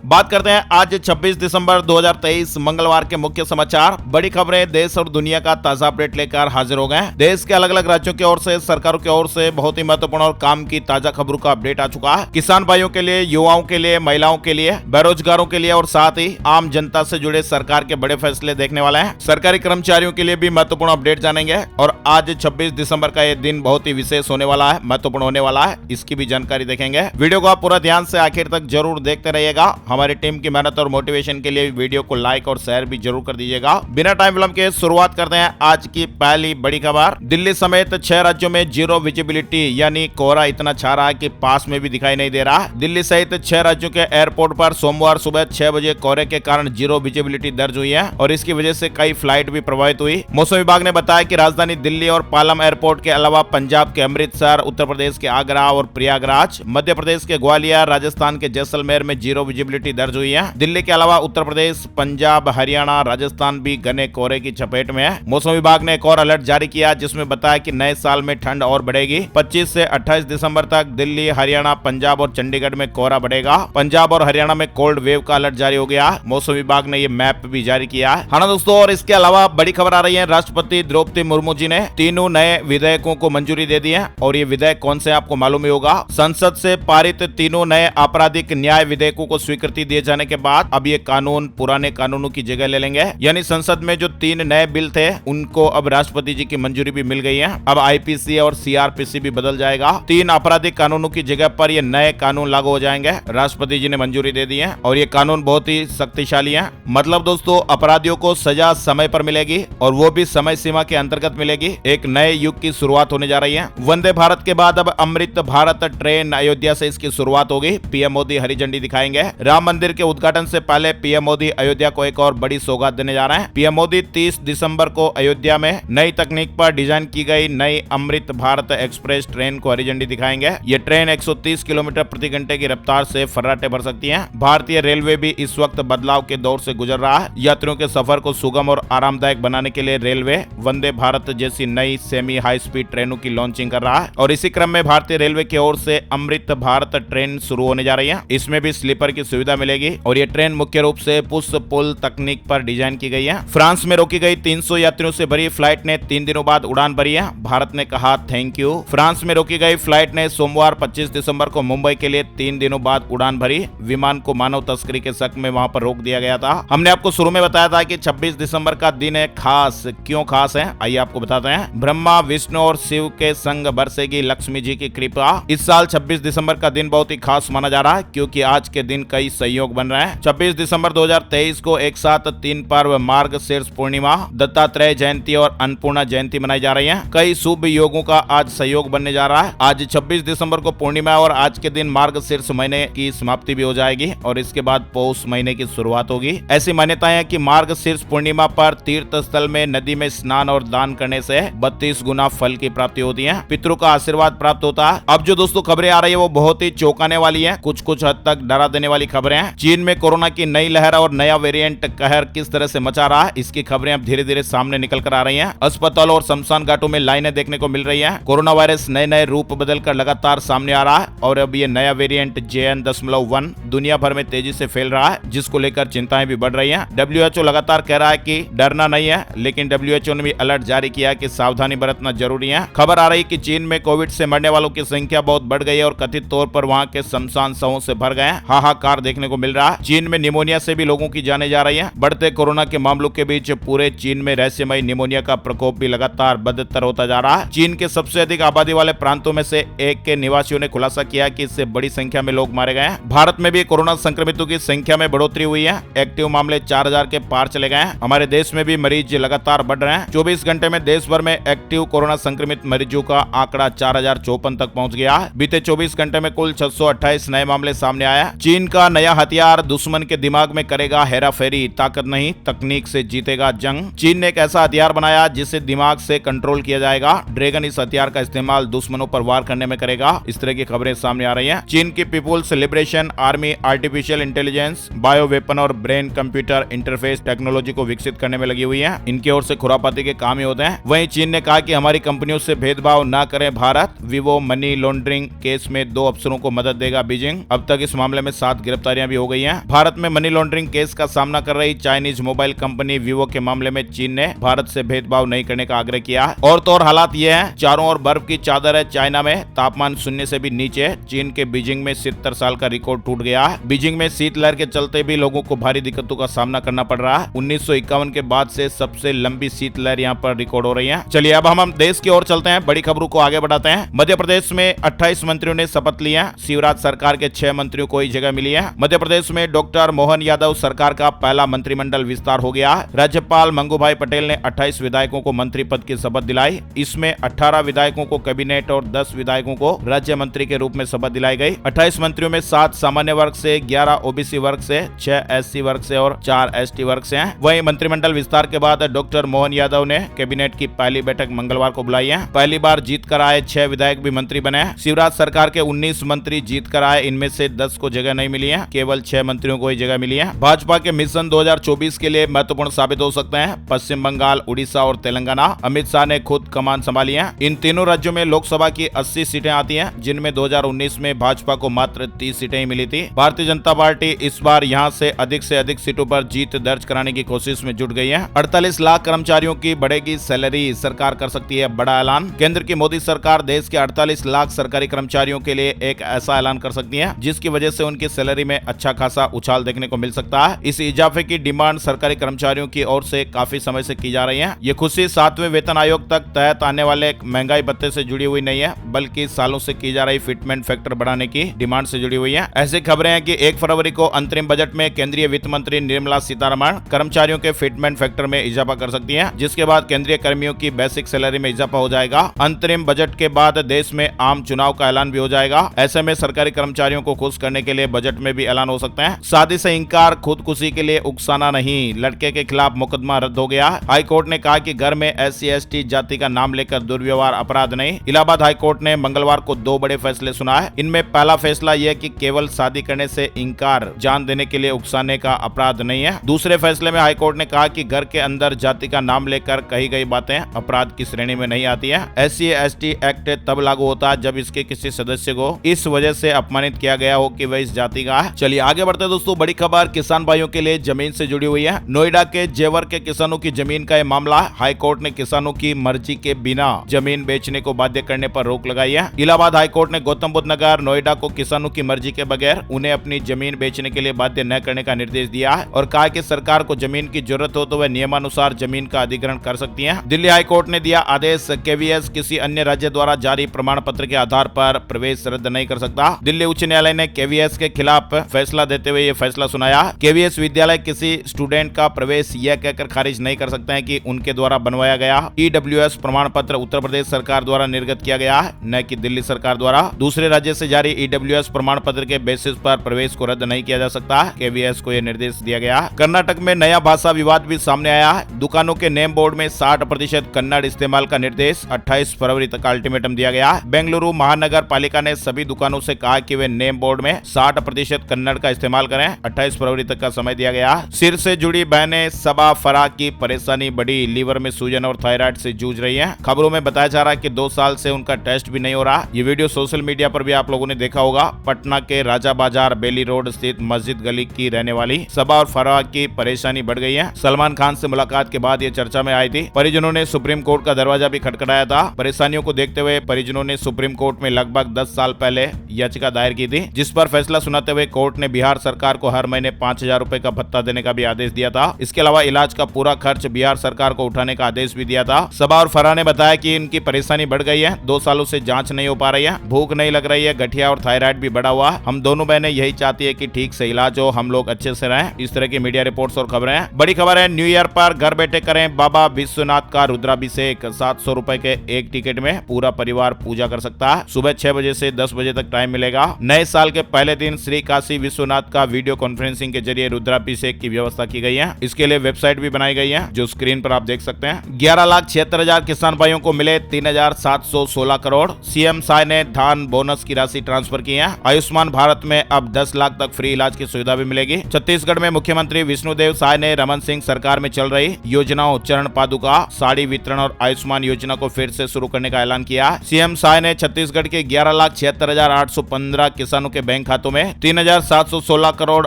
बात करते हैं आज 26 दिसंबर 2023 मंगलवार के मुख्य समाचार। बड़ी खबरें देश और दुनिया का ताजा अपडेट लेकर हाजिर हो गए हैं। देश के अलग अलग राज्यों की ओर से, सरकारों की ओर से बहुत ही महत्वपूर्ण और काम की ताजा खबरों का अपडेट आ चुका है। किसान भाइयों के लिए, युवाओं के लिए, महिलाओं के लिए, बेरोजगारों के लिए और साथ ही आम जनता से जुड़े सरकार के बड़े फैसले देखने वाले हैं। सरकारी कर्मचारियों के लिए भी महत्वपूर्ण अपडेट जानेंगे और आज 26 दिसंबर का ये दिन बहुत ही विशेष होने वाला है, महत्वपूर्ण होने वाला है, इसकी भी जानकारी देखेंगे। वीडियो को आप पूरा ध्यान से आखिर तक जरूर देखते रहिएगा। हमारी टीम की मेहनत और मोटिवेशन के लिए वीडियो को लाइक और शेयर भी जरूर कर दीजिएगा। बिना टाइम विलंब के शुरुआत करते हैं आज की पहली बड़ी खबर। दिल्ली समेत 6 राज्यों में जीरो विजिबिलिटी यानी कोहरा इतना छा रहा है कि पास में भी दिखाई नहीं दे रहा। दिल्ली सहित 6 राज्यों के एयरपोर्ट पर सोमवार सुबह 6 बजे कोहरे के कारण जीरो विजिबिलिटी दर्ज हुई है और इसकी वजह से कई फ्लाइट भी प्रभावित हुई। मौसम विभाग ने बताया कि राजधानी दिल्ली और पालम एयरपोर्ट के अलावा पंजाब के अमृतसर, उत्तर प्रदेश के आगरा और प्रयागराज, मध्य प्रदेश के ग्वालियर, राजस्थान के जैसलमेर में जीरो विजिबिलिटी दर्ज हुई है। दिल्ली के अलावा उत्तर प्रदेश, पंजाब, हरियाणा, राजस्थान भी घने कोहरे की चपेट में है। मौसम विभाग ने एक और अलर्ट जारी किया जिसमें बताया कि नए साल में ठंड और बढ़ेगी। 25 से 28 दिसंबर तक दिल्ली, हरियाणा, पंजाब और चंडीगढ़ में कोहरा बढ़ेगा। पंजाब और हरियाणा में कोल्ड वेव का अलर्ट जारी हो गया। मौसम विभाग ने ये मैप भी जारी किया है। हाँ दोस्तों, और इसके अलावा बड़ी खबर आ रही है। राष्ट्रपति द्रौपदी मुर्मू जी ने 3 नए विधेयकों को मंजूरी दे दी है और ये विधेयक कौन से आपको मालूम ही होगा। संसद से पारित 3 नए आपराधिक न्याय विधेयकों को स्वीकृति दिए जाने के बाद अब ये कानून पुराने कानूनों की जगह ले लेंगे। यानी संसद में जो 3 नए बिल थे उनको अब राष्ट्रपति जी की मंजूरी भी मिल गई है। अब आईपीसी और सीआरपीसी भी बदल जाएगा। 3 आपराधिक कानूनों की जगह पर ये नए कानून लागू हो जाएंगे। राष्ट्रपति जी ने मंजूरी दे दी है और ये कानून बहुत ही शक्तिशाली है। मतलब दोस्तों, अपराधियों को सजा समय पर मिलेगी और वो भी समय सीमा के अंतर्गत मिलेगी। एक नए युग की शुरुआत होने जा रही है। वंदे भारत के बाद अब अमृत भारत ट्रेन अयोध्या से इसकी शुरुआत होगी। पीएम मोदी हरी झंडी दिखाएंगे। राम मंदिर के उद्घाटन से पहले पीएम मोदी अयोध्या को एक और बड़ी सौगात देने जा रहे हैं। पीएम मोदी 30 दिसंबर को अयोध्या में नई तकनीक पर डिजाइन की गई नई अमृत भारत एक्सप्रेस ट्रेन को हरी झंडी दिखाएंगे। ये ट्रेन 130 किलोमीटर प्रति घंटे की रफ्तार से फर्राटे भर सकती है। भारतीय रेलवे भी इस वक्त बदलाव के दौर से गुजर रहा है। यात्रियों के सफर को सुगम और आरामदायक बनाने के लिए रेलवे वंदे भारत जैसी नई सेमी हाई स्पीड ट्रेनों की लॉन्चिंग कर रहा है और इसी क्रम में भारतीय रेलवे की ओर से अमृत भारत ट्रेन शुरू होने जा रही है। इसमें भी स्लीपर की सुविधा मिलेगी और ये ट्रेन मुख्य रूप से पुश पुल तकनीक पर डिजाइन की गई है। फ्रांस में रोकी गई 300 यात्रियों से भरी फ्लाइट ने 3 दिनों बाद उड़ान भरी है। भारत ने कहा थैंक यू। फ्रांस में रोकी गई फ्लाइट ने सोमवार 25 दिसंबर को मुंबई के लिए 3 दिनों बाद उड़ान भरी। विमान को मानव तस्करी के शक में वहां पर रोक दिया गया था। हमने आपको शुरू में बताया था कि 26 दिसंबर का दिन है खास। क्यों खास है, आइए आपको बताते हैं। ब्रह्मा, विष्णु और शिव के संग बरसेगी लक्ष्मी जी की कृपा। इस साल 26 दिसंबर का दिन बहुत ही खास माना जा रहा है क्योंकि आज के दिन कई संयोग बन रहे हैं। 26 दिसंबर 2023 को एक साथ 3 पर्व मार्गशीर्ष पूर्णिमा, दत्तात्रेय जयंती और अन्नपूर्णा जयंती मनाई जा रही है। कई शुभ योगों का आज संयोग बनने जा रहा है। आज 26 दिसंबर को पूर्णिमा और आज के दिन मार्गशीर्ष महीने की समाप्ति भी हो जाएगी और इसके बाद पौष महीने की शुरुआत होगी। ऐसी मान्यता है कि मार्गशीर्ष पूर्णिमा पर तीर्थ स्थल में नदी में स्नान और दान करने से 32 गुना फल की प्राप्ति होती है। पितरों का आशीर्वाद प्राप्त होता है। अब जो दोस्तों खबरें आ रही है वो बहुत ही चौंकाने वाली है, कुछ हद तक डरा देने वाली खबरें हैं। चीन में कोरोना की नई लहर और नया वेरिएंट कहर किस तरह से मचा रहा है, इसकी खबरें अब धीरे धीरे सामने निकल कर आ रही हैं। अस्पताल और शमशान घाटों में लाइनें देखने को मिल रही हैं। कोरोना वायरस नए नए रूप बदलकर लगातार सामने आ रहा है और अब ये नया वेरिएंट JN.1 दुनिया भर में तेजी से फैल रहा है, जिसको लेकर चिंताएं भी बढ़ रही हैं। WHO लगातार कह रहा है कि डरना नहीं है, लेकिन WHO ने भी अलर्ट जारी किया कि सावधानी बरतना जरूरी है। खबर आ रही कि चीन में कोविड से मरने वालों की संख्या बहुत बढ़ गई है और कथित तौर पर वहां के शमशान शवों से भर गए। हाहाकार देखने को मिल रहा है। चीन में निमोनिया से भी लोगों की जानें जा रही हैं। बढ़ते कोरोना के मामलों के बीच पूरे चीन में रहस्यमय निमोनिया का प्रकोप भी लगातार बदतर होता जा रहा है। चीन के सबसे अधिक आबादी वाले प्रांतों में से एक के निवासियों ने खुलासा किया कि इससे बड़ी संख्या में लोग मारे गए हैं। भारत में भी कोरोना संक्रमितों की संख्या में बढ़ोतरी हुई है। एक्टिव मामले 4000 के पार चले गए हैं। हमारे देश में भी मरीज लगातार बढ़ रहे हैं। 24 घंटे में देश भर में एक्टिव कोरोना संक्रमित मरीजों का आंकड़ा 4054 तक पहुंच गया है। बीते 24 घंटे में कुल 628 नए मामले सामने आया। चीन का नया हथियार दुश्मन के दिमाग में करेगा हेरा फेरी, ताकत नहीं तकनीक से जीतेगा जंग। चीन ने एक ऐसा हथियार बनाया जिसे दिमाग से कंट्रोल किया जाएगा। ड्रैगन इस हथियार का इस्तेमाल दुश्मनों पर वार करने में करेगा। इस तरह की खबरें सामने आ रही हैं। चीन की people's liberation army artificial intelligence, bio weapon और ब्रेन कंप्यूटर इंटरफेस टेक्नोलॉजी को विकसित करने में लगी हुई है। इनकी ओर से खुरापाती के काम ही होते हैं। वहीं चीन ने कहा कि हमारी कंपनियों से भेदभाव न करें Bharat. Vivo money laundering case में 2 अफसरों को मदद देगा बीजिंग। अब तक इस मामले में 7 गिरफ्तारी गिरफ्तारियां भी हो गई हैं। भारत में मनी लॉन्ड्रिंग केस का सामना कर रही चाइनीज मोबाइल कंपनी वीवो के मामले में चीन ने भारत से भेदभाव नहीं करने का आग्रह किया है। और तो और हालात ये हैं, चारों ओर बर्फ की चादर है। चाइना में तापमान शून्य से भी नीचे। चीन के बीजिंग में 70 साल का रिकॉर्ड टूट गया है। बीजिंग में शीतलहर के चलते भी लोगों को भारी दिक्कतों का सामना करना पड़ रहा है। 1951 के बाद से सबसे लंबी शीतलहर यहाँ पर रिकॉर्ड हो रही है। चलिए अब हम देश की ओर चलते हैं, बड़ी खबरों को आगे बढ़ाते हैं। मध्य प्रदेश में 28 मंत्रियों ने शपथ ली है। शिवराज सरकार के 6 मंत्रियों को ही जगह मिली है। मध्य प्रदेश में डॉक्टर मोहन यादव सरकार का पहला मंत्रिमंडल विस्तार हो गया। राज्यपाल मंगूभाई पटेल ने 28 विधायकों को मंत्री पद की शपथ दिलाई। इसमें 18 विधायकों को कैबिनेट और 10 विधायकों को राज्य मंत्री के रूप में शपथ दिलाई गई। 28 मंत्रियों में 7 सामान्य वर्ग से, 11 ओबीसी वर्ग से, 6 एससी वर्ग से और 4 एसटी वर्ग से हैं। वहीं मंत्रिमंडल विस्तार के बाद डॉक्टर मोहन यादव ने कैबिनेट की पहली बैठक मंगलवार को बुलाई है। पहली बार जीत कर आए 6 विधायक भी मंत्री बने। शिवराज सरकार के 19 मंत्री जीत कर आए, इनमें से 10 को जगह नहीं मिली है, केवल 6 मंत्रियों को ही जगह मिली है। भाजपा के मिशन 2024 के लिए महत्वपूर्ण साबित हो सकते हैं। पश्चिम बंगाल, उड़ीसा और तेलंगाना। अमित शाह ने खुद कमान संभाली है। इन तीनों राज्यों में लोकसभा की 80 सीटें आती हैं, जिनमें 2019 में भाजपा को मात्र 30 सीटें ही मिली थी। भारतीय जनता पार्टी इस बार यहां से अधिक सीटों पर जीत दर्ज कराने की कोशिश में जुट गई है। 48 लाख कर्मचारियों की बढ़ेगी सैलरी, सरकार कर सकती है बड़ा ऐलान। केंद्र की मोदी सरकार देश के 48 लाख सरकारी कर्मचारियों के लिए एक ऐसा ऐलान कर सकती है जिसकी वजह से उनकी सैलरी में अच्छा खासा उछाल देखने को मिल सकता है। इस इजाफे की डिमांड सरकारी कर्मचारियों की ओर से काफी समय से की जा रही है। ये खुशी 7वें वेतन आयोग तक तहत आने वाले महंगाई भत्ते से जुड़ी हुई नहीं है, बल्कि सालों से की जा रही फिटमेंट फैक्टर बढ़ाने की डिमांड से जुड़ी हुई है। ऐसी खबरें हैं कि 1 फरवरी को अंतरिम बजट में केंद्रीय वित्त मंत्री निर्मला सीतारमण कर्मचारियों के फिटमेंट फैक्टर में इजाफा कर सकती है, जिसके बाद केंद्रीय कर्मियों की बेसिक सैलरी में इजाफा हो जाएगा। अंतरिम बजट के बाद देश में आम चुनाव का ऐलान भी हो जाएगा। ऐसे में सरकारी कर्मचारियों को खुश करने के लिए बजट में भी ऐलान हो सकते हैं। शादी से इंकार, खुदकुशी के लिए उकसाना नहीं, लड़के के खिलाफ मुकदमा रद्द हो गया। हाई कोर्ट ने कहा कि घर में SC ST जाति का नाम लेकर दुर्व्यवहार अपराध नहीं। इलाहाबाद हाई कोर्ट ने मंगलवार को 2 बड़े फैसले सुनाए। इनमें पहला फैसला यह कि केवल शादी करने से इंकार जान देने के लिए उकसाने का अपराध नहीं है। दूसरे फैसले में हाई कोर्ट ने कहा कि घर के अंदर जाति का नाम लेकर कही गई बातें अपराध की श्रेणी में नहीं आती है। SC ST एक्ट तब लागू होता है जब इसके किसी सदस्य को इस वजह से अपमानित किया गया हो कि वह इस जाति का है। चलिए आगे बढ़ते हैं दोस्तों, बड़ी खबर किसान भाइयों के लिए जमीन से जुड़ी हुई है। नोएडा के जेवर के किसानों की जमीन का यह मामला है। हाई कोर्ट ने किसानों की मर्जी के बिना जमीन बेचने को बाध्य करने पर रोक लगाई है। इलाहाबाद हाई कोर्ट ने गौतम बुद्ध नगर, नोएडा को किसानों की मर्जी के बगैर उन्हें अपनी जमीन बेचने के लिए बाध्य न करने का निर्देश दिया है और कहा कि सरकार को जमीन की जरूरत हो तो वह नियमानुसार जमीन का अधिग्रहण कर सकती है। दिल्ली हाई कोर्ट ने दिया आदेश, KVS किसी अन्य राज्य द्वारा जारी प्रमाण पत्र के आधार पर प्रवेश रद्द नहीं कर सकता। दिल्ली उच्च न्यायालय ने KVS के खिलाफ फैसला देते हुए यह फैसला सुनाया। KVS विद्यालय किसी स्टूडेंट का प्रवेश यह कहकर खारिज नहीं कर सकते हैं कि उनके द्वारा बनवाया गया EWS प्रमाण पत्र उत्तर प्रदेश सरकार द्वारा निर्गत किया गया है, न कि दिल्ली सरकार द्वारा। दूसरे राज्य से जारी EWS प्रमाण पत्र के बेसिस पर प्रवेश को रद्द नहीं किया जा सकता। KVS को यह निर्देश दिया गया। कर्नाटक में नया भाषा विवाद भी सामने आया है। दुकानों के नेम बोर्ड में 60% कन्नड़ इस्तेमाल का निर्देश 28 फरवरी तक अल्टीमेटम दिया गया। बेंगलुरु महानगर पालिका ने सभी दुकानों से कहा कि वे नेम बोर्ड में 60% कन्नड़ का इस्तेमाल करें। 28 फरवरी तक का समय दिया गया। सिर से जुड़ी बहनें सबा फरा की परेशानी बढ़ी, लीवर में सूजन और थायराइड से जूझ रही है। खबरों में बताया जा रहा है कि 2 साल से उनका टेस्ट भी नहीं हो रहा। ये वीडियो सोशल मीडिया पर भी आप लोगों ने देखा होगा। पटना के राजा बाजार बेली रोड स्थित मस्जिद गली की रहने वाली सबा और फरा की परेशानी बढ़ गई है। सलमान खान से मुलाकात के बाद ये चर्चा में आई थी। परिजनों ने सुप्रीम कोर्ट का दरवाजा भी खटखटाया था। परेशानियों को देखते हुए परिजनों ने सुप्रीम कोर्ट में लगभग 10 साल पहले याचिका दायर की थी, जिस पर फैसला सुनाते हुए कोर्ट ने बिहार सरकार को हर महीने 5,000 रुपए का भत्ता देने का भी आदेश दिया था। इसके अलावा इलाज का पूरा खर्च बिहार सरकार को उठाने का आदेश भी दिया था। सबा और फरा ने बताया कि इनकी परेशानी बढ़ गई है। 2 सालों से जांच नहीं हो पा रही है, भूख नहीं लग रही है, गठिया और थायराइड भी बढ़ा हुआ। हम दोनों बहनें यही चाहती है कि ठीक से इलाज हो, हम लोग अच्छे से रहें। इस तरह की मीडिया रिपोर्ट्स और खबरें हैं। बड़ी खबर है, न्यू ईयर पर घर बैठे करें बाबा विश्वनाथ का रुद्राभिषेक। 700 रुपए के एक टिकट में पूरा परिवार पूजा कर सकता है। सुबह 6 बजे से 10 बजे तक टाइम मिलेगा। नए साल के पहले दिन श्री काशी विश्वनाथ का वीडियो कॉन्फ्रेंसिंग के जरिए रुद्राभिषेक की व्यवस्था की गई है। इसके लिए वेबसाइट भी बनाई गई है, जो स्क्रीन पर आप देख सकते हैं। 11,76,000 किसान भाइयों को मिले 3,716 करोड़। सीएम साय ने धान बोनस की राशि ट्रांसफर की है। आयुष्मान भारत में अब 10 लाख तक फ्री इलाज की सुविधा भी मिलेगी। छत्तीसगढ़ में मुख्यमंत्री विष्णुदेव साय ने रमन सिंह सरकार में चल रही योजनाओं चरण पादुका, साड़ी वितरण और आयुष्मान योजना को फिर से शुरू करने का ऐलान किया। सीएम साय ने छत्तीसगढ़ के 11,76,815 किसानों के बैंक खातों में 3,000 1716 करोड़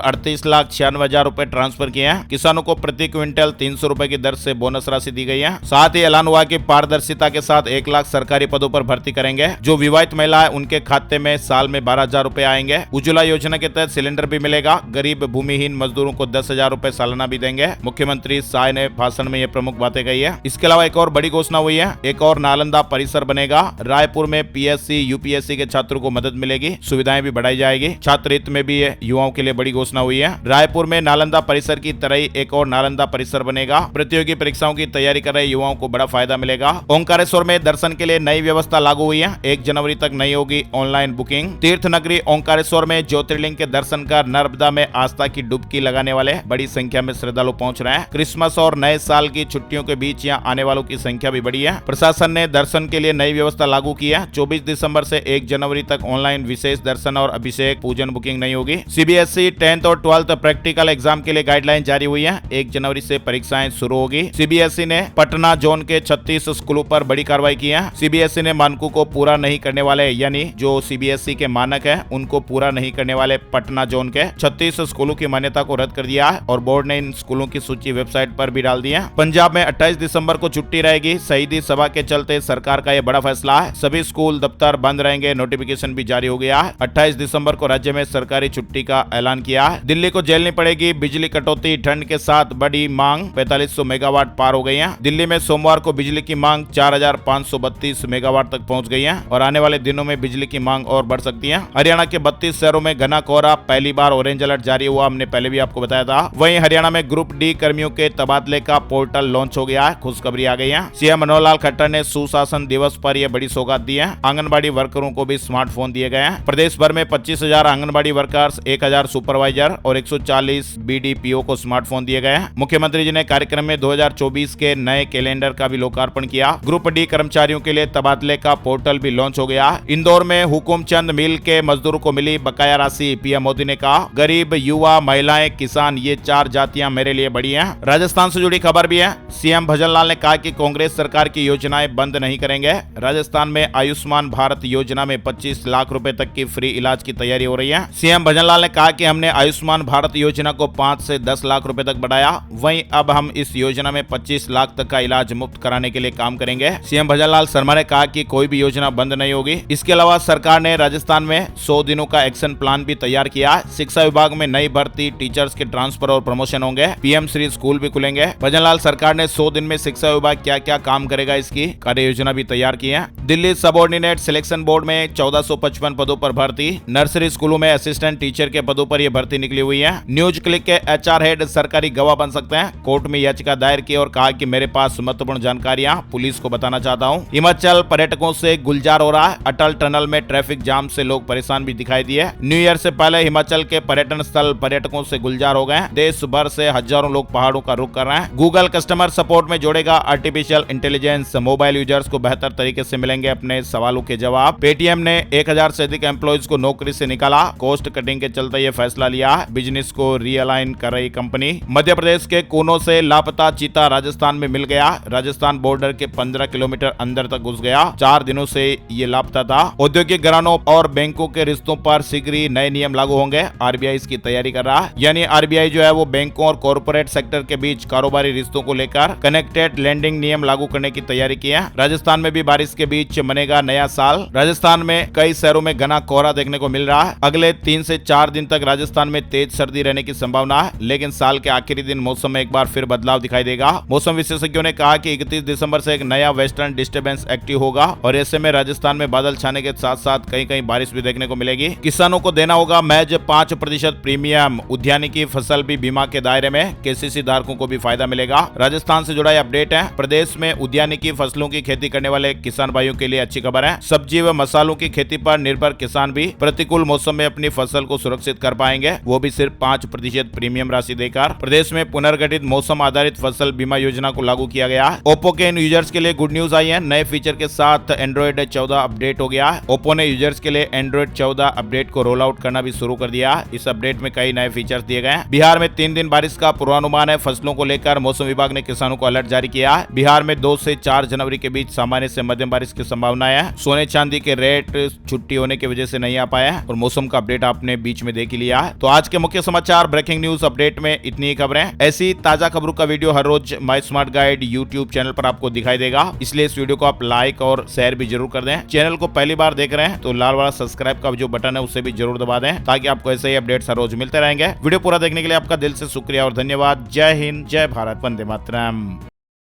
38,96,000 रुपए ट्रांसफर किए हैं। किसानों को प्रति क्विंटल 300 रुपए की दर से बोनस राशि दी गई है। साथ ही ऐलान हुआ कि पारदर्शिता के साथ 1 लाख सरकारी पदों पर भर्ती करेंगे। जो विवाहित महिला है उनके खाते में साल में 12,000 रुपए आएंगे। उज्ज्वला योजना के तहत सिलेंडर भी मिलेगा। गरीब भूमिहीन मजदूरों को 10,000 रुपए सालाना भी देंगे। मुख्यमंत्री शाह ने भाषण में ये प्रमुख बातें कही है। इसके अलावा एक और बड़ी घोषणा हुई है, एक और नालंदा परिसर बनेगा। रायपुर में पीएससी यूपीएससी के छात्रों को मदद मिलेगी, सुविधाएं भी बढ़ाई जाएगी। छात्र हित में भी ये युवाओं के लिए बड़ी घोषणा हुई है। रायपुर में नालंदा परिसर की तरह ही एक और नालंदा परिसर बनेगा। प्रतियोगी परीक्षाओं की तैयारी कर रहे युवाओं को बड़ा फायदा मिलेगा। ओंकारेश्वर में दर्शन के लिए नई व्यवस्था लागू हुई है। 1 जनवरी तक नहीं होगी ऑनलाइन बुकिंग। तीर्थ नगरी ओंकारेश्वर में ज्योतिर्लिंग के दर्शन कर नर्मदा में आस्था की डुबकी लगाने वाले बड़ी संख्या में श्रद्धालु पहुंच रहे हैं। क्रिसमस और नए साल की छुट्टियों के बीच यहाँ आने वालों की संख्या भी बढ़ी है। प्रशासन ने दर्शन के लिए नई व्यवस्था लागू की है। 24 दिसंबर से 1 जनवरी तक ऑनलाइन विशेष दर्शन और अभिषेक पूजन बुकिंग नहीं होगी। सीबीएसई 10th और 12th प्रैक्टिकल एग्जाम के लिए गाइडलाइन जारी हुई है। 1 जनवरी से परीक्षाएं शुरू होगी। सीबीएसई ने पटना जोन के 36 स्कूलों पर बड़ी कार्रवाई की है। सीबीएसई ने मानकों को पूरा नहीं करने वाले, यानी जो सीबीएसई के मानक है उनको पूरा नहीं करने वाले पटना जोन के 36 स्कूलों की मान्यता को रद्द कर दिया है और बोर्ड ने इन स्कूलों की सूची वेबसाइट पर भी डाल दी है। पंजाब में 28 दिसंबर को छुट्टी रहेगी। शहीदी सभा के चलते सरकार का यह बड़ा फैसला है। सभी स्कूल दफ्तर बंद रहेंगे। नोटिफिकेशन भी जारी हो गया है। 28 दिसंबर को राज्य में सरकारी छुट्टी का ऐलान किया है। दिल्ली को झेलनी पड़ेगी बिजली कटौती। ठंड के साथ बड़ी मांग 4500 मेगावाट पार हो गई है। दिल्ली में सोमवार को बिजली की मांग 4532 मेगावाट तक पहुंच गई है और आने वाले दिनों में बिजली की मांग और बढ़ सकती है। हरियाणा के 32 शहरों में घना कोहरा, पहली बार ऑरेंज अलर्ट जारी हुआ। हमने पहले भी आपको बताया था। वहीं हरियाणा में ग्रुप डी कर्मियों के तबादले का पोर्टल लॉन्च हो गया है। खुशखबरी आ गई है। सीएम मनोहर लाल खट्टर ने सुशासन दिवस पर यह बड़ी सौगात दी है। आंगनबाड़ी वर्करों को भी स्मार्टफोन दिए गए हैं। प्रदेश भर में 25,000 आंगनबाड़ी वर्कर्स, 1,000 सुपरवाइजर और 140 बीडीपीओ को स्मार्टफोन दिए गए हैं। मुख्यमंत्री जी ने कार्यक्रम में 2024 के नए कैलेंडर का भी लोकार्पण किया। ग्रुप डी कर्मचारियों के लिए तबादले का पोर्टल भी लॉन्च हो गया। इंदौर में हुकुमचंद मिल के मजदूरों को मिली बकाया राशि। पीएम मोदी ने कहा, गरीब, युवा, महिलाएं, किसान, ये 4 जातियां मेरे लिए बड़ी हैं। राजस्थान से जुड़ी खबर भी है। सीएम भजनलाल ने कहा कि कांग्रेस सरकार की योजनाएं बंद नहीं करेंगे। राजस्थान में आयुष्मान भारत योजना में 25 लाख रुपए तक की फ्री इलाज की तैयारी हो रही है। सीएम भजनलाल ने कहा कि हमने आयुष्मान भारत योजना को 5 से 10 लाख रुपए तक बढ़ाया। वहीं अब हम इस योजना में 25 लाख तक का इलाज मुफ्त कराने के लिए काम करेंगे। सीएम भजनलाल शर्मा ने कहा कि कोई भी योजना बंद नहीं होगी। इसके अलावा सरकार ने राजस्थान में 100 दिनों का एक्शन प्लान भी तैयार किया है। शिक्षा विभाग में नई भर्ती, टीचर्स के ट्रांसफर और प्रमोशन होंगे। पीएम श्री स्कूल भी खुलेंगे। भजनलाल सरकार ने 100 दिन में शिक्षा विभाग क्या क्या काम करेगा इसकी कार्य योजना भी तैयार की है। दिल्ली सबऑर्डिनेट सिलेक्शन बोर्ड में 1455 पदों पर भर्ती। नर्सरी स्कूलों में असिस्टेंट टीचर के पदों पर यह भर्ती निकली हुई है। न्यूज क्लिक के एचआर हेड सरकारी गवाह बन सकते हैं। कोर्ट में याचिका दायर की और कहा कि मेरे पास महत्वपूर्ण जानकारियां पुलिस को बताना चाहता हूं। हिमाचल पर्यटकों से गुलजार हो रहा है। अटल टनल में ट्रैफिक जाम से लोग परेशान भी दिखाई दिए। न्यू ईयर से पहले हिमाचल के पर्यटन स्थल पर्यटकों से गुलजार हो गए। देश भर से हजारों लोग पहाड़ों का रुख कर रहे हैं। गूगल कस्टमर सपोर्ट में जोड़ेगा आर्टिफिशियल इंटेलिजेंस। मोबाइल यूजर्स को बेहतर तरीके से मिलेंगे अपने सवालों के जवाब। पेटीएम ने 1000 से अधिक एम्प्लॉइज को नौकरी से निकाला। कॉस्ट कटिंग के चलते यह फैसला लिया। बिजनेस को रीअलाइन कर रही कंपनी। मध्य प्रदेश के कोनों से लापता चीता राजस्थान में मिल गया। राजस्थान बॉर्डर के 15 किलोमीटर अंदर तक घुस गया। 4 दिनों से ये लापता था। औद्योगिक घरानों और बैंकों के रिश्तों पर शीघ्र ही नए नियम लागू होंगे। आरबीआई इसकी तैयारी कर रहा है। यानी आरबीआई जो है वो बैंकों और कॉर्पोरेट सेक्टर के बीच कारोबारी रिश्तों को लेकर कनेक्टेड लैंडिंग नियम लागू करने की तैयारी की है। राजस्थान में भी बारिश के बीच मनेगा नया साल। राजस्थान में कई शहरों में घना कोहरा देखने को मिल रहा है। अगले 3 से 4 दिन तक राजस्थान में तेज सर्दी रहने की संभावना है, लेकिन साल के आखिरी दिन मौसम में एक बार फिर बदलाव दिखाई देगा। मौसम विशेषज्ञों ने कहा कि 31 दिसंबर से एक नया वेस्टर्न डिस्टर्बेंस एक्टिव होगा और ऐसे में राजस्थान में बादल छाने के साथ साथ कहीं कहीं बारिश भी देखने को मिलेगी। किसानों को देना होगा महज 5% प्रीमियम। उद्यानिकी फसल भी बीमा के दायरे में। केसीसी धारकों को भी फायदा मिलेगा। राजस्थान से जुड़ा अपडेट है। प्रदेश में उद्यानिकी फसलों की खेती करने वाले किसान भाइयों के लिए अच्छी खबर है। सब्जी व मसालों की खेती पर निर्भर किसान भी प्रतिकूल मौसम में अपनी फसल को सुरक्षित कर पाएंगे, वो भी सिर्फ 5% प्रीमियम राशि देकर। प्रदेश में पुनर्गठित मौसम आधारित फसल बीमा योजना को लागू किया गया है। ओप्पो के इन यूजर्स के लिए गुड न्यूज आई है। नए फीचर के साथ एंड्रॉइड 14 अपडेट हो गया है। ओप्पो ने यूजर्स के लिए एंड्रॉइड 14 अपडेट को रोल आउट करना भी शुरू कर दिया है। इस अपडेट में कई नए फीचर्स दिए गए हैं। बिहार में 3 दिन बारिश का पूर्वानुमान है। फसलों को लेकर मौसम विभाग ने किसानों को अलर्ट जारी किया है। बिहार में 2 से 4 जनवरी के बीच सामान्य से मध्यम बारिश की संभावना है। सोने चांदी के रेट छुट्टी होने की वजह से नहीं आ पाया है और मौसम का अपडेट आपने बीच में देख लिया है। तो आज के मुख्य समाचार ब्रेकिंग न्यूज अपडेट में इतनी ही खबरें। ऐसी ताजा खबरों का वीडियो हर रोज my smart guide YouTube channel पर आपको दिखाई देगा, इसलिए इस वीडियो को आप लाइक और शेयर भी जरूर कर दें। चैनल को पहली बार देख रहे हैं तो लाल वाला सब्सक्राइब का जो बटन है उसे भी जरूर दबा दें, ताकि आपको ऐसे ही अपडेट्स हर रोज मिलते रहेंगे। वीडियो पूरा देखने के लिए आपका दिल से शुक्रिया और धन्यवाद। जय हिंद, जय भारत, वंदे मातरम।